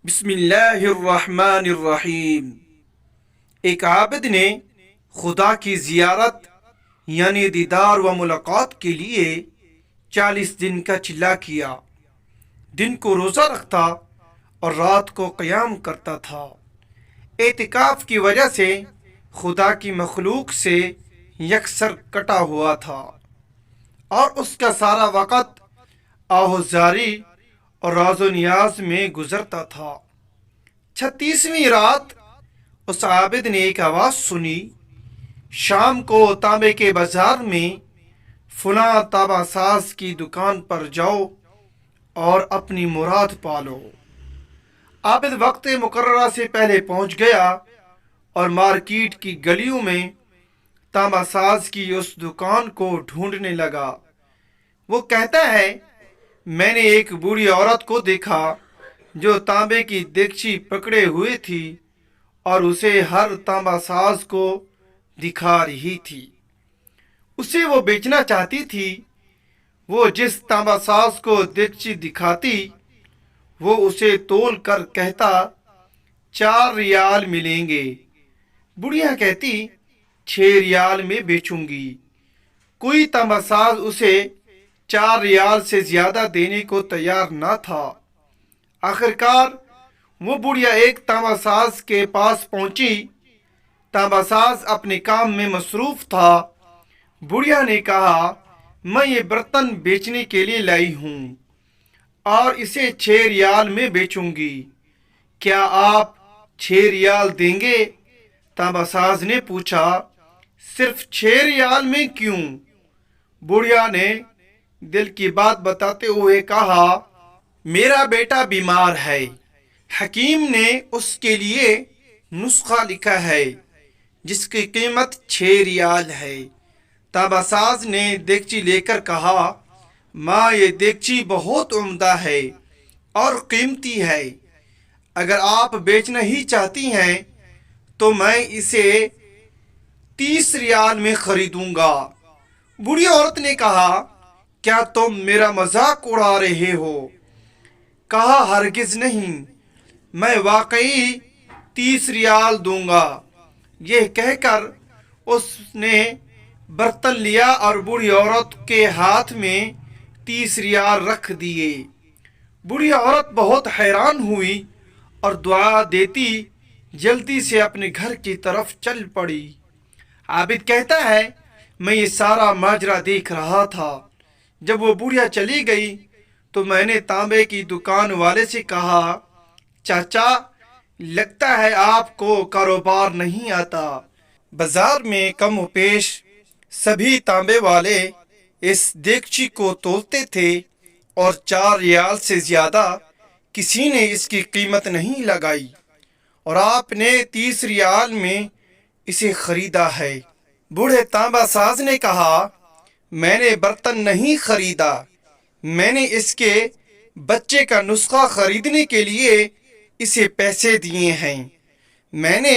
بسم اللہ الرحمن الرحیم۔ ایک عابد نے خدا کی زیارت یعنی دیدار و ملاقات کے لیے 40 دن کا چلا کیا۔ دن کو روزہ رکھتا اور رات کو قیام کرتا تھا۔ اعتکاف کی وجہ سے خدا کی مخلوق سے یکسر کٹا ہوا تھا اور اس کا سارا وقت آہوزاری اور راز و نیاز میں گزرتا تھا۔ 36ویں رات اس عابد نے ایک آواز سنی، شام کو تانبے کے بازار میں فلاں تانبا ساز کی دکان پر جاؤ اور اپنی مراد پالو۔ عابد وقت مقررہ سے پہلے پہنچ گیا اور مارکیٹ کی گلیوں میں تانبا ساز کی اس دکان کو ڈھونڈنے لگا۔ وہ کہتا ہے، میں نے ایک بوڑھی عورت کو دیکھا جو تانبے کی دیگچی پکڑے ہوئے تھی اور اسے ہر تانبا ساز کو دکھا رہی تھی۔ اسے وہ بیچنا چاہتی تھی۔ وہ جس تانبا ساز کو دیگچی دکھاتی وہ اسے تول کر کہتا 4 ریال ملیں گے۔ بڑھیا کہتی 6 ریال میں بیچوں گی۔ کوئی تانبا ساز اسے 4 ریال سے زیادہ دینے کو تیار نہ تھا۔ آخرکار وہ بڑھیا ایک تانبا ساز کے پاس پہنچی۔ تانبا ساز اپنے کام میں مصروف تھا۔ بڑھیا نے کہا، میں یہ برتن بیچنے کے لیے لائی ہوں اور اسے 6 ریال میں بیچوں گی، کیا آپ 6 ریال دیں گے؟ تانبا ساز نے پوچھا، صرف 6 ریال میں کیوں؟ بڑھیا نے دل کی بات بتاتے ہوئے کہا، میرا بیٹا بیمار ہے، حکیم نے اس کے لیے نسخہ لکھا ہے جس کی قیمت 6 ریال ہے۔ تانبا ساز نے دیگچی لے کر کہا، ماں یہ دیگچی بہت عمدہ ہے اور قیمتی ہے، اگر آپ بیچنا ہی چاہتی ہیں تو میں اسے 30 ریال میں خریدوں گا۔ بوڑھی عورت نے کہا، کیا تم میرا مذاق اڑا رہے ہو؟ کہا، ہرگز نہیں، میں واقعی 30 ریال دوں گا۔ یہ کہہ کر اس نے برتن لیا اور بوڑھی عورت کے ہاتھ میں 30 ریال رکھ دیے۔ بوڑھی عورت بہت حیران ہوئی اور دعا دیتی جلدی سے اپنے گھر کی طرف چل پڑی۔ عابد کہتا ہے، میں یہ سارا ماجرا دیکھ رہا تھا۔ جب وہ بوڑھیا چلی گئی تو میں نے تانبے کی دکان والے سے کہا، چاچا، لگتا ہے آپ کو کاروبار نہیں آتا۔ بازار میں کم و بیش سبھی تانبے والے اس دیگچی کو تولتے تھے اور 4 ریال سے زیادہ کسی نے اس کی قیمت نہیں لگائی اور آپ نے 30 ریال میں اسے خریدا ہے۔ بوڑھے تانبا ساز نے کہا، میں نے برتن نہیں خریدا، میں نے اس کے بچے کا نسخہ خریدنے کے لیے اسے پیسے دیے ہیں۔ میں نے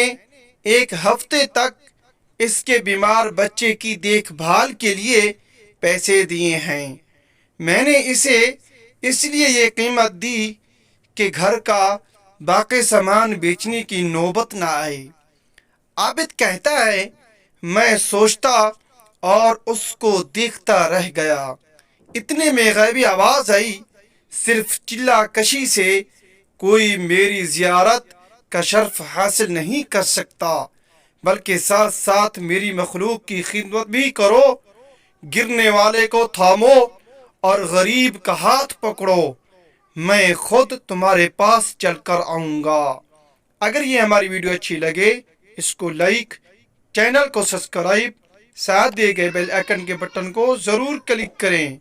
1 ہفتے تک اس کے بیمار بچے کی دیکھ بھال کے لیے پیسے دیے ہیں۔ میں نے اسے اس لیے یہ قیمت دی کہ گھر کا باقی سامان بیچنے کی نوبت نہ آئے۔ عابد کہتا ہے، میں سوچتا اور اس کو دیکھتا رہ گیا۔ اتنے میں غیبی آواز آئی، صرف چلہ کشی سے کوئی میری زیارت کا شرف حاصل نہیں کر سکتا، بلکہ ساتھ ساتھ میری مخلوق کی خدمت بھی کرو۔ گرنے والے کو تھامو اور غریب کا ہاتھ پکڑو، میں خود تمہارے پاس چل کر آؤں گا۔ اگر یہ ہماری ویڈیو اچھی لگے اس کو لائک، چینل کو سبسکرائب، ساتھ دیے گئے بیل آئیکن کے بٹن کو ضرور کلک کریں۔